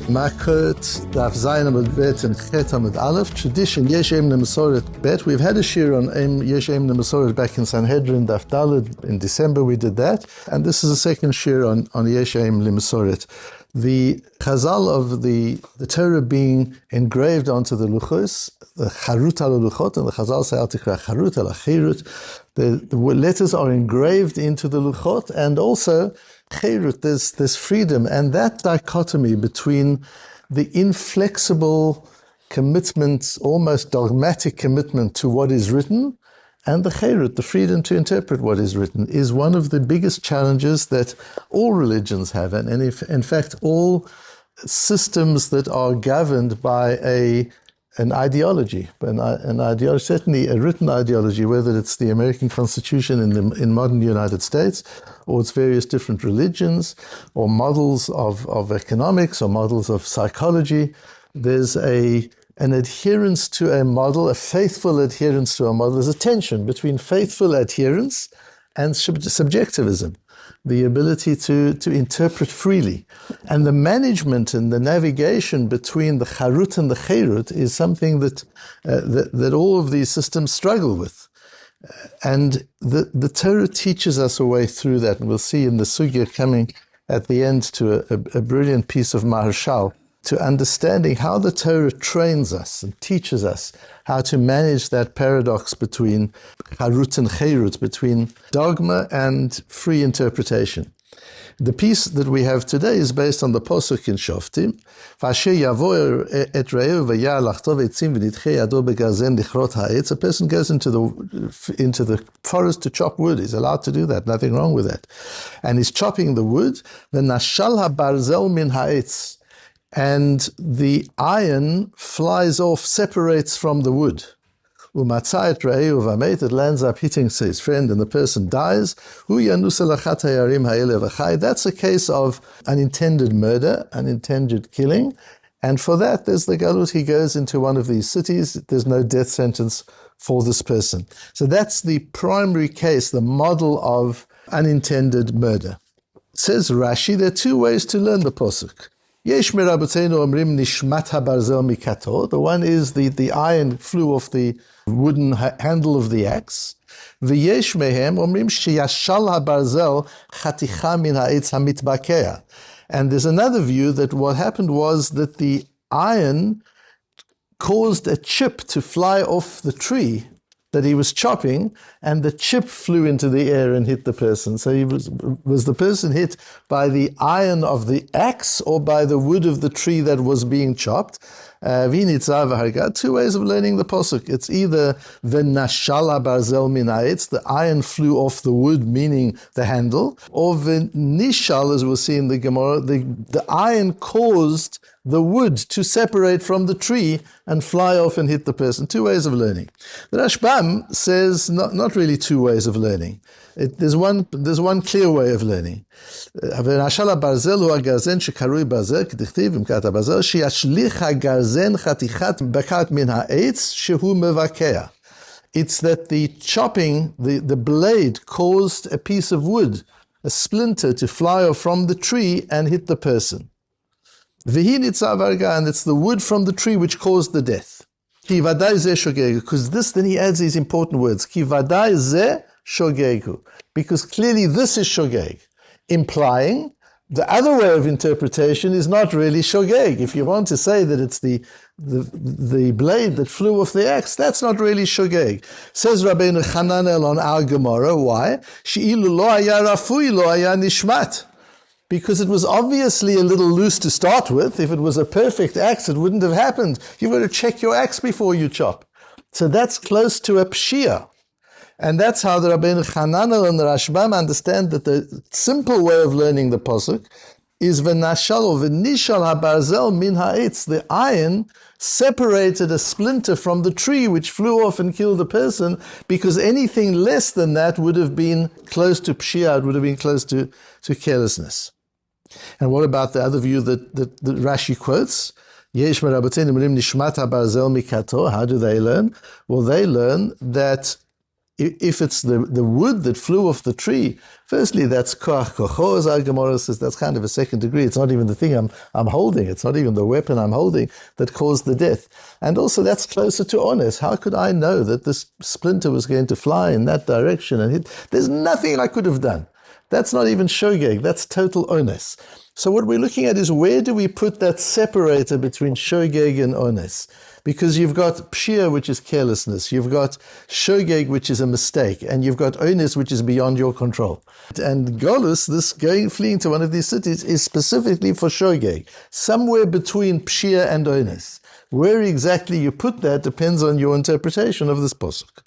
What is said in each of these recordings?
Makkot, Daf Yomi Bet and Chet Amud Aleph. Tradition, Yesh Nemeseret Bet. We've had a shir on Yesh Nemeseret back in Sanhedrin, Daf Daled. In December we did that. And this is a second shir on Yesh Nemeseret. The chazal of the Torah being engraved onto the luchos, the charut al luchot, and the chazal say al tikra charut al chirut. The letters are engraved into the luchot, and also chirut, there's freedom, and that dichotomy between the inflexible commitment, almost dogmatic commitment to what is written, and the chirut, the freedom to interpret what is written, is one of the biggest challenges that all religions have, and in fact all systems that are governed by an ideology, certainly a written ideology, whether it's the American Constitution in modern United States, or it's various different religions, or models of economics, or models of psychology. There's an adherence to a model, a faithful adherence to a model. There's a tension between faithful adherence and subjectivism, the ability to interpret freely. And the management and the navigation between the charut and the chirut is something that all of these systems struggle with. And the Torah teaches us a way through that, and we'll see in the sugya coming at the end to a brilliant piece of Maharshal, to understanding how the Torah trains us and teaches us how to manage that paradox between charut and chirut, between dogma and free interpretation. The piece that we have today is based on the Posuk in Shoftim. A person goes into the forest to chop wood. He's allowed to do that, nothing wrong with that. And he's chopping the wood. And the iron flies off, separates from the wood. It lands up hitting his friend, and the person dies. That's a case of unintended murder, unintended killing. And for that, there's the galut. He goes into one of these cities. There's no death sentence for this person. So that's the primary case, the model of unintended murder. Says Rashi, there are two ways to learn the posuk. The one is the iron flew off the wooden handle of the axe. And there's another view that what happened was that the iron caused a chip to fly off the tree that he was chopping, and the chip flew into the air and hit the person. So was the person hit by the iron of the axe or by the wood of the tree that was being chopped? Two ways of learning the posuk. It's either v'nashala barzel min ha'etz, the iron flew off the wood, meaning the handle, or v'nishal, as we'll see in the Gemara, the iron caused the wood to separate from the tree and fly off and hit the person. Two ways of learning. The Rashbam says not really two ways of learning. There's one clear way of learning. V'nashal barzel hu hagarzen shekarui barzel k'dichtiv imkat habarzel sheyashlich hagarzen chatichat bakat min ha'etz shehu mevakea. It's that the chopping, the blade caused a piece of wood, a splinter, to fly off from the tree and hit the person. And it's the wood from the tree which caused the death. Because this, then he adds these important words. Because clearly this is shogeg, implying the other way of interpretation is not really shogeg. If you want to say that it's the blade that flew off the axe, that's not really shogeg. Says Rabbeinu Chananel on our Gemara, why? She'ilu lo haya rafui lo haya nishmat. Because it was obviously a little loose to start with. If it was a perfect axe, it wouldn't have happened. You've got to check your axe before you chop. So that's close to a pshia. And that's how the Rabbeinu Chananel and the Rashbam understand that the simple way of learning the posuk is v'nashal or v'nishal habarzel min ha'etz. The iron separated a splinter from the tree which flew off and killed a person, because anything less than that would have been close to pshia, it would have been close to carelessness. And what about the other view that Rashi quotes? How do they learn? Well, they learn that if it's the wood that flew off the tree, firstly, that's koach kocho, as our Gemara says, that's kind of a second degree. It's not even the thing I'm holding. It's not even the weapon I'm holding that caused the death. And also, that's closer to honest. How could I know that this splinter was going to fly in that direction and hit? There's nothing I could have done. That's not even shogeg. That's total onus. So what we're looking at is, where do we put that separator between shogeg and onus? Because you've got pshia, which is carelessness. You've got shogeg, which is a mistake. And you've got onus, which is beyond your control. And golus, this fleeing to one of these cities, is specifically for shogeg. Somewhere between pshia and onus. Where exactly you put that depends on your interpretation of this posuk.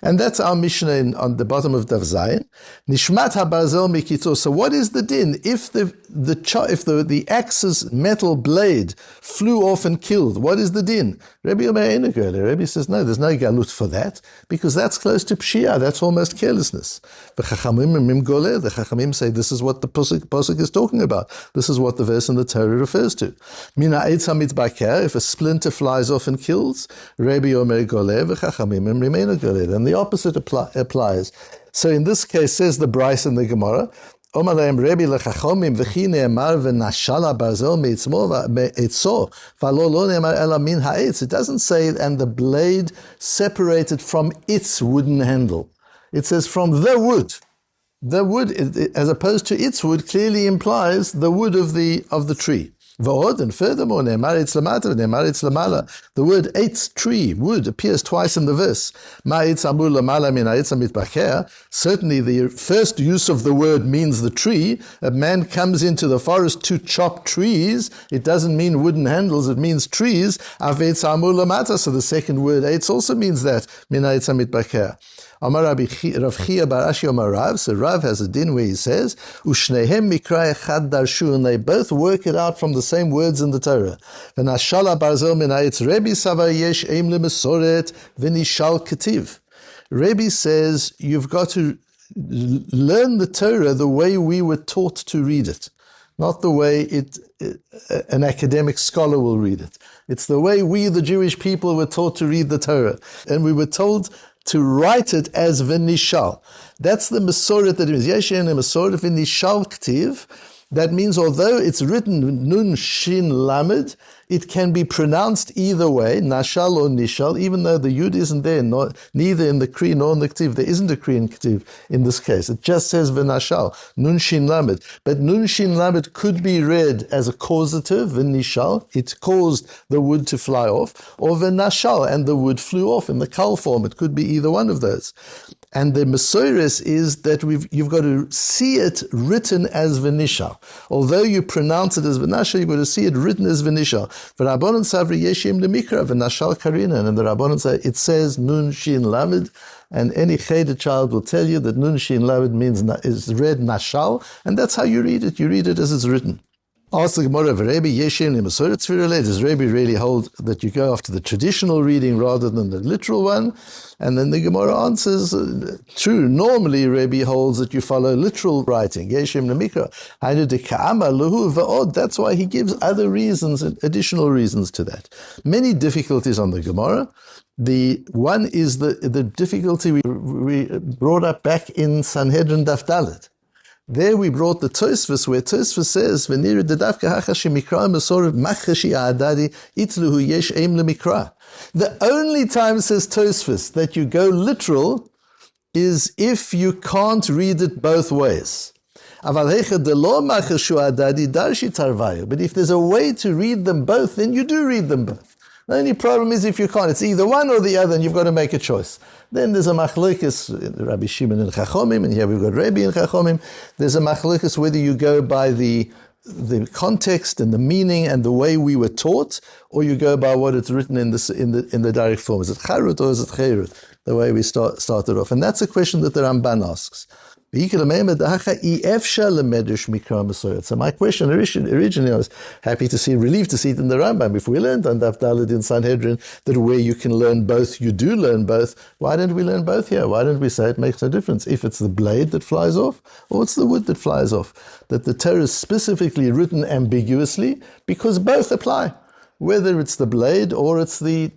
And that's our Mishnah on the bottom of Daf Zayin. Nishmat habarzel mikito. So what is the din if the axe's metal blade flew off and killed? What is the din? Rabbi says no, there's no galut for that, because that's close to pshia. That's almost carelessness. The Chachamim say this is what the posuk is talking about. This is what the verse in the Torah refers to. Mina eitz hamitbaker. If a splinter flies off and kills, Rabbi Omer goleh v'chachamim rimenu goleh. And the opposite applies. So in this case, says the Bryce in the Gemara, it doesn't say, and the blade separated from its wooden handle. It says from the wood. The wood, as opposed to its wood, clearly implies the wood of the tree. And furthermore, the word eitz, tree, wood, appears twice in the verse. Certainly the first use of the word means the tree. A man comes into the forest to chop trees. It doesn't mean wooden handles, it means trees. So the second word eitz also means that. Amar Rav Chia bar Ashi Amar Rav. So Rav has a din where he says, "Ushnehem mikra echad darshu," and they both work it out from the same words in the Torah. V'nashala barzel min ha'etz Rebbe savar yesh eim lemesoret v'nishal ketiv. Rebbe says you've got to learn the Torah the way we were taught to read it, not the way an academic scholar will read it. It's the way we, the Jewish people, were taught to read the Torah, and we were told to write it as v'nishal. That's the mesoret that it means. Yeshen mesoret v'nishal ktiv. That means although it's written nun shin lamed, it can be pronounced either way, nashal or nishal, even though the yud isn't there, neither in the kri nor in the ktiv. There isn't a kri in ktiv in this case. It just says v'nashal, nun shin lamed. But nun shin lamed could be read as a causative, v'nishal, it caused the wood to fly off, or v'nashal, and the wood flew off in the kal form. It could be either one of those. And the Mesoris is that you've got to see it written as V'nishal. Although you pronounce it as V'nashal, you've got to see it written as V'nishal. V'Rabbanon Savri Yeshim Lemikra V'nashal Karina. And the Rabbanon say it says Nun Shin Lamed, and any Cheder child will tell you that Nun Shin Lamed is read Nashal, and that's how you read it. You read it as it's written. Ask the Gemara of Rebbe Yeshim Lemesoret Tzvirale. Does Rebbe really hold that you go after the traditional reading rather than the literal one? And then the Gemara answers, true. Normally Rebbe holds that you follow literal writing. Yeshim Lemikra. Hainu de Ka'ama Luhu Va'od. That's why he gives other reasons, additional reasons to that. Many difficulties on the Gemara. The one is the difficulty we brought up back in Sanhedrin Daf Dalet. There we brought the Tosfos, where Tosfos says, "V'nira dedavka hachashi mikra mesoret machashi adadi itluhu yesh eim lemikra." The only time, says Tosfos, that you go literal is if you can't read it both ways. But if there's a way to read them both, then you do read them both. The only problem is if you can't. It's either one or the other, and you've got to make a choice. Then there's a machlokes, Rabbi Shimon and Chachomim, and here we've got Rabbi and Chachomim. There's a machlokes whether you go by the context and the meaning and the way we were taught, or you go by what it's written in the direct form. Is it charut or is it cherut? The way we started off, and that's a question that the Ramban asks. So my question originally, I was relieved to see it in the Rambam. If we learned on Daf Dalet in Sanhedrin that where you can learn both, you do learn both, why don't we learn both here? Why don't we say it makes no difference if it's the blade that flies off or it's the wood that flies off? That the Torah is specifically written ambiguously because both apply. whether it's the blade or it's the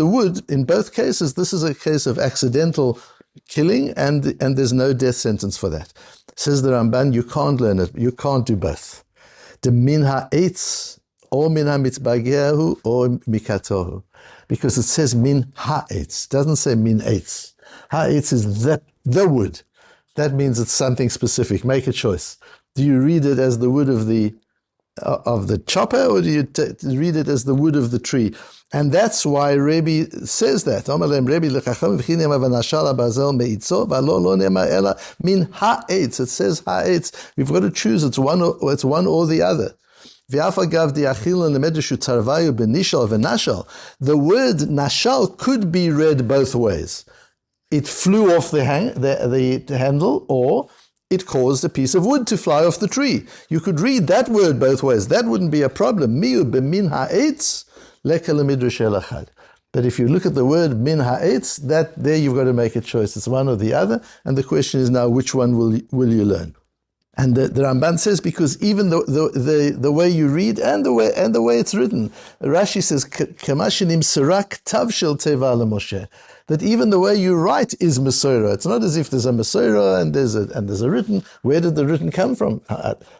wood. In both cases, this is a case of accidental killing, and there's no death sentence for that. Says the Ramban, you can't learn it. You can't do both. The min ha'etz or min ha'mitzbagehu or mikatohu, because it says min ha'etz. It doesn't say min etz. Ha'etz is the wood. That means it's something specific. Make a choice. Do you read it as the wood of the chopper, or do you read it as the wood of the tree? And that's why Rabbi says that. Min ha'etz. It says ha'etz. We've got to choose. It's one or the other. The word nashal could be read both ways. It flew off the handle, or it caused a piece of wood to fly off the tree. You could read that word both ways. That wouldn't be a problem. But if you look at the word min ha'etz, there you've got to make a choice. It's one or the other. And the question is now, which one will you learn? And the Ramban says, because even the way you read and the way it's written, Rashi says, Kamashinim Sirak Tav Shel Teva LeMoshe, that even the way you write is Mesorah. It's not as if there's a Mesorah and there's a written. Where did the written come from?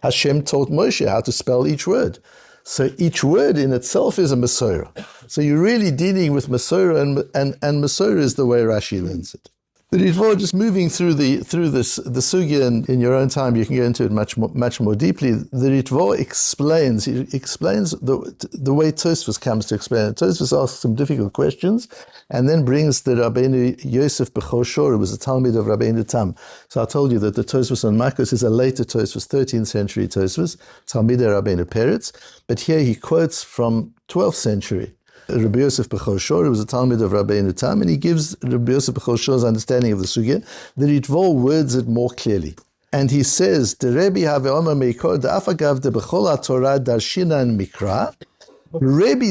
Hashem taught Moshe how to spell each word. So each word in itself is a Mesorah. So you're really dealing with Mesorah, and Mesorah is the way Rashi learns it. The Ritva, just moving through the sugya, and in your own time you can go into it much more deeply. The Ritva explains the way Tosfos comes to explain it. Tosfos asks some difficult questions, and then brings the Rabbeinu Yosef Bechor Shor, who was a Talmud of Rabbeinu Tam. So I told you that the Tosfos on Makkot is a later Tosfos, 13th century Tosfos, Talmud of Rabbeinu Peretz, but here he quotes from 12th century. Rabbi Yosef Bechor Shor, who was a Talmud of Rabbeinu Tam, and he gives Rabbi Yosef Bechor Shor's understanding of the sugya. The Ritva words it more clearly. And he says, Rebbe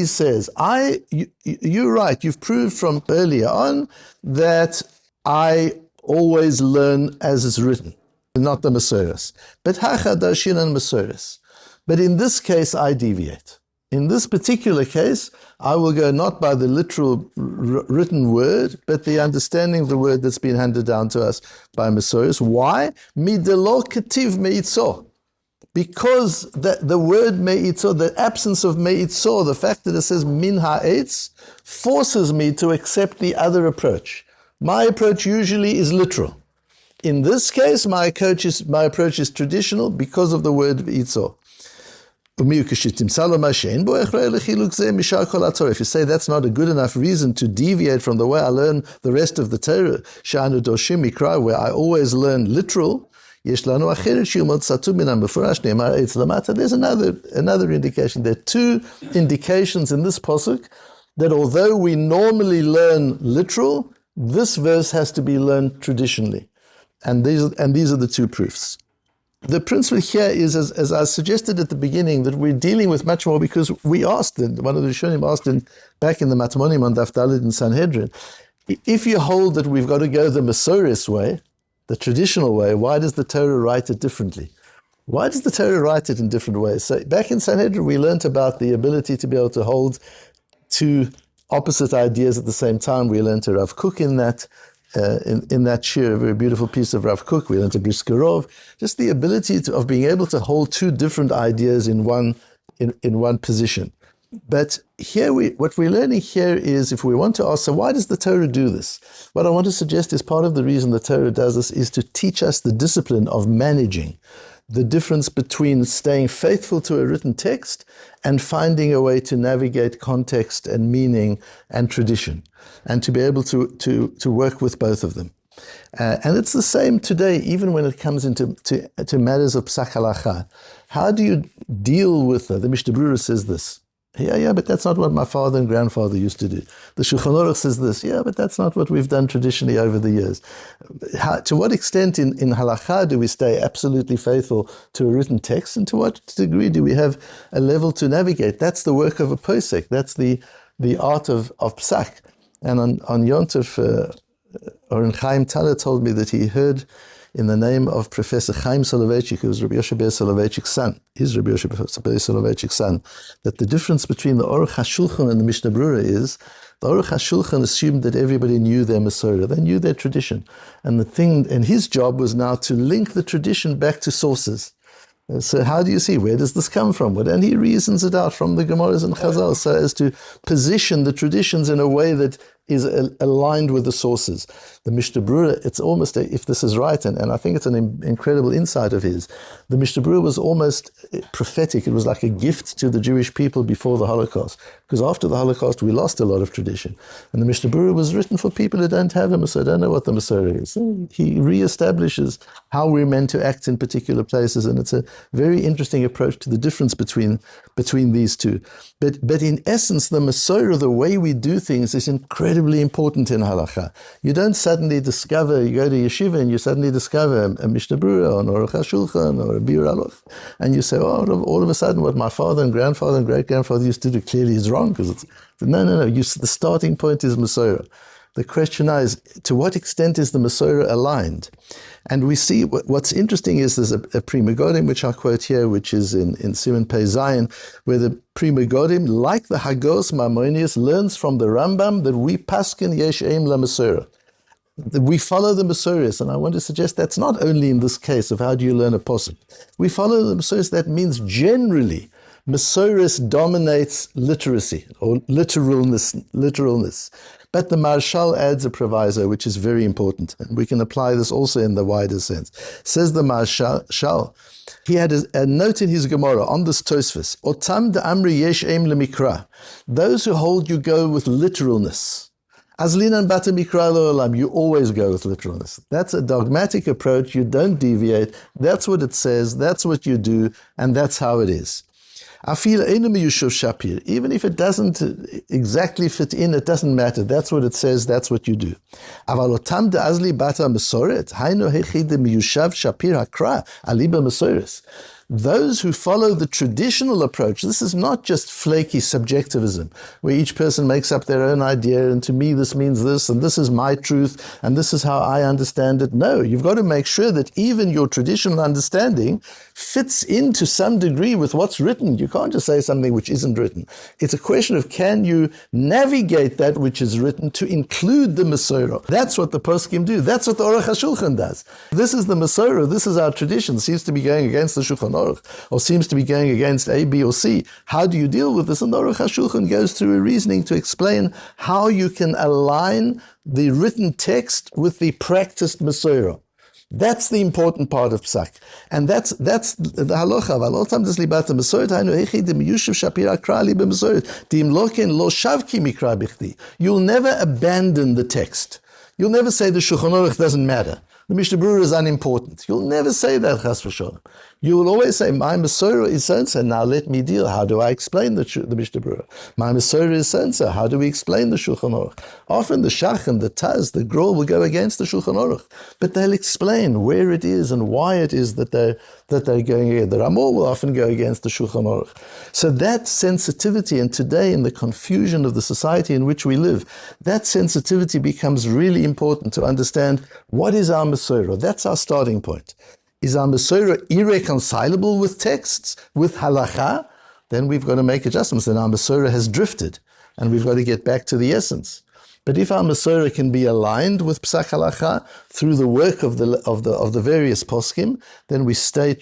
says, you're right, you've proved from earlier on that I always learn as it's written, not the Mesorahs. But hacha darshinan Mesorahs. But in this case, I deviate. In this particular case, I will go not by the literal written word, but the understanding of the word that's been handed down to us by Mesorahs. Why? Midelo ketiv meitzor. Because the word meitzor, the absence of meitzor, the fact that it says min ha'etz, forces me to accept the other approach. My approach usually is literal. In this case, my approach is traditional because of the word meitzor. If you say that's not a good enough reason to deviate from the way I learn the rest of the Torah, where I always learn literal, there's another indication. There are two indications in this pasuk that although we normally learn literal, this verse has to be learned traditionally. And these are the two proofs. The principle here is, as I suggested at the beginning, that we're dealing with much more, because we asked, one of the Rishonim asked back in the Matmonim on Daf Daled in Sanhedrin, if you hold that we've got to go the Mesorahs way, the traditional way, why does the Torah write it differently? Why does the Torah write it in different ways? So back in Sanhedrin, we learned about the ability to be able to hold two opposite ideas at the same time. We learned to Rav Kook in that. In that shir, a very beautiful piece of Rav Kook, we learned to Briskerov, just the ability of being able to hold two different ideas in one position. But here what we're learning here is, if we want to ask, so why does the Torah do this? What I want to suggest is part of the reason the Torah does this is to teach us the discipline of managing the difference between staying faithful to a written text and finding a way to navigate context and meaning and tradition, and to be able to work with both of them. And it's the same today, even when it comes into matters of psak halacha. How do you deal with the Mishnah Berurah says this. Yeah, but that's not what my father and grandfather used to do. The Shulchan Aruch says this. Yeah, but that's not what we've done traditionally over the years. To what extent in halakha do we stay absolutely faithful to a written text, and to what degree do we have a level to navigate? That's the work of a posek. That's the art of psak. And on Yom Tov, Oren Chaim Taler told me that he heard in the name of Professor Chaim Soloveitchik, who was Rabbi Yoshe Ber Soloveitchik's son, that the difference between the Aruch HaShulchan and the Mishnah Berurah is the Aruch HaShulchan assumed that everybody knew their Masorah, they knew their tradition. And his job was now to link the tradition back to sources. So how do you see, where does this come from? And he reasons it out from the Gemaras and Chazal so as to position the traditions in a way that is aligned with the sources. The Mishnah Berurah, it's almost, if this is right, and I think it's an incredible insight of his, the Mishnah Berurah was almost prophetic. It was like a gift to the Jewish people before the Holocaust. Because after the Holocaust, we lost a lot of tradition. And the Mishnah Berurah was written for people who don't have a Masorah, don't know what the Masorah is. He reestablishes how we're meant to act in particular places, and it's a very interesting approach to the difference between these two. But in essence, the Masorah, the way we do things, is incredibly important in halakha. You don't suddenly discover, you go to yeshiva and you suddenly discover a Mishnah Berurah or an Aruch HaShulchan or a Bir Aluch, and you say, oh, all of a sudden what my father and grandfather and great-grandfather used to do clearly is wrong, because it's, no. The starting point is Masorah. The question now is, to what extent is the Masorah aligned? And we see, what's interesting is there's a Pri Megadim, which I quote here, which is in Siman Pei Zayin, where the Pri Megadim, like the Hagos Maimonides, learns from the Rambam that we paskin yesh aim la Masorah. We follow the Masorahs, and I want to suggest that's not only in this case of how do you learn a posuk. We follow the Masorahs, that means generally Masorahs dominates literacy, or literalness. But the Marshal adds a proviso, which is very important, and we can apply this also in the wider sense. Says the Marshal, he had a note in his Gemara on this Tosfos, Otam de Amri yesh aim lemikra. Those who hold you go with literalness. Azlinan bata mikra lo olam, you always go with literalness. That's a dogmatic approach, you don't deviate, that's what it says, that's what you do, and that's how it is. Even if it doesn't exactly fit in, it doesn't matter. That's what it says, that's what you do. Those who follow the traditional approach, this is not just flaky subjectivism, where each person makes up their own idea, and to me this means this, and this is my truth, and this is how I understand it. No, you've got to make sure that even your traditional understanding fits into some degree with what's written. You can't just say something which isn't written. It's a question of, can you navigate that which is written to include the Masorah? That's what the poskim do. That's what the Aruch HaShulchan does. This is the Masorah. This is our tradition. It seems to be going against the Shulchan Aruch, or seems to be going against A, B, or C. How do you deal with this? And the Aruch HaShulchan goes through a reasoning to explain how you can align the written text with the practiced Masorah. That's the important part of Psak. And that's the halacha. You'll never abandon the text. You'll never say the Shulchan Aruch doesn't matter. The Mishnah Berurah is unimportant. You'll never say that, chas v'sholem. You will always say, my Masorah is so-and-so, now let me deal. How do I explain the Mishnah Berurah? My Masorah is so-and-so, how do we explain the Shulchan Aruch? Often the Shachan, the Taz, the Grol will go against the Shulchan Aruch, but they'll explain where it is and why it is that they're going against. The Ramah will often go against the Shulchan Aruch. So that sensitivity, and today in the confusion of the society in which we live, that sensitivity becomes really important to understand what is our Masorah. That's our starting point. Is our Masorah irreconcilable with texts, with halakha? Then we've got to make adjustments. Then our Masorah has drifted, and we've got to get back to the essence. But if our Masorah can be aligned with Psak Halakha through the work of the various poskim, then we stay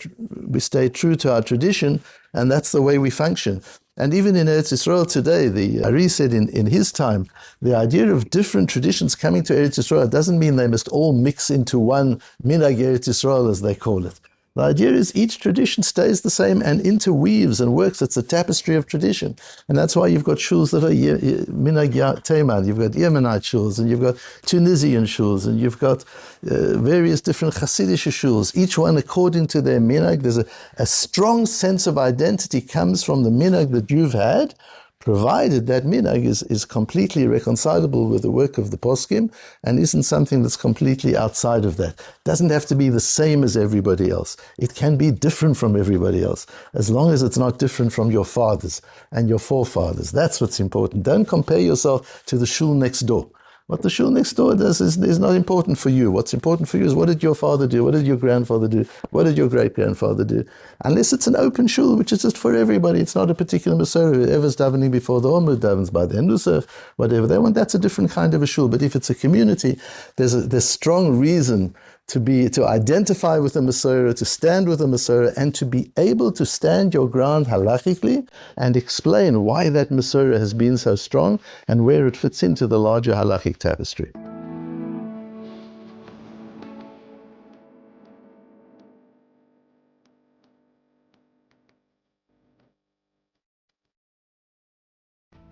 true to our tradition, and that's the way we function. And even in Eretz Yisrael today, the Ari said in his time, the idea of different traditions coming to Eretz Yisrael doesn't mean they must all mix into one minhag Eretz Yisrael, as they call it. The idea is each tradition stays the same and interweaves and works. It's a tapestry of tradition. And that's why you've got shuls that are minhag Teiman, you've got Yemenite shuls, and you've got Tunisian shuls, and you've got various different Hasidic shuls, each one according to their minhag. There's a strong sense of identity comes from the minhag that you've had, provided that minhag is completely reconcilable with the work of the poskim and isn't something that's completely outside of that. It doesn't have to be the same as everybody else. It can be different from everybody else, as long as it's not different from your fathers and your forefathers. That's what's important. Don't compare yourself to the shul next door. What the shul next door does is not important for you. What's important for you is what did your father do? What did your grandfather do? What did your great-grandfather do? Unless it's an open shul, which is just for everybody. It's not a particular Masorah. Whoever's davening before the Omer davens by the Endusaf, whatever they want, that's a different kind of a shul. But if it's a community, there's strong reason to identify with the Masorah, to stand with the Masorah, and to be able to stand your ground halachically and explain why that Masorah has been so strong and where it fits into the larger halachic tapestry.